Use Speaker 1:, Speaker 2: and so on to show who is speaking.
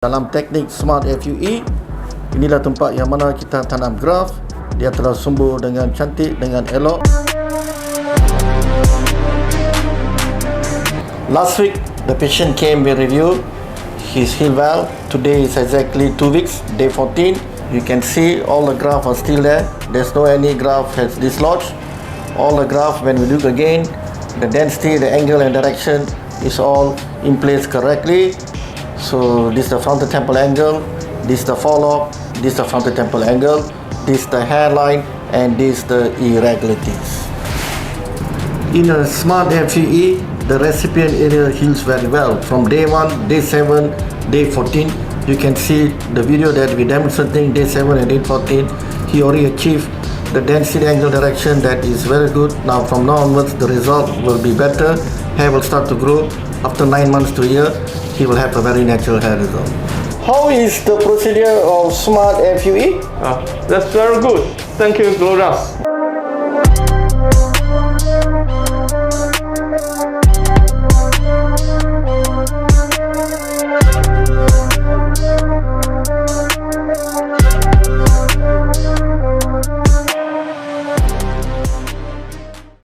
Speaker 1: Dalam teknik Smart FUE, inilah tempat yang mana kita tanam graft. Dia telah sumber dengan cantik, dengan elok. Last week, the patient came with review. He's healed well. Today is exactly 2 weeks, day 14. You can see all the graft are still there. There's no any graft has dislodged. All the graft, when we look again, the density, the angle and direction is all in place correctly. So this is the frontal temple angle, this is the forelock, this is the frontal temple angle, this is the hairline, and this is the irregularities. In a Smart FUE, the recipient area heals very well. From day 1, day 7, day 14, you can see the video that we demonstrating day 7 and day 14. He already achieved the density angle direction that is very good. Now from now onwards, the result will be better. Hair will start to grow. After 9 months to a year, he will have a very natural hair result. How is the procedure of Smart FUE?
Speaker 2: That's very good. Thank you, Glojas.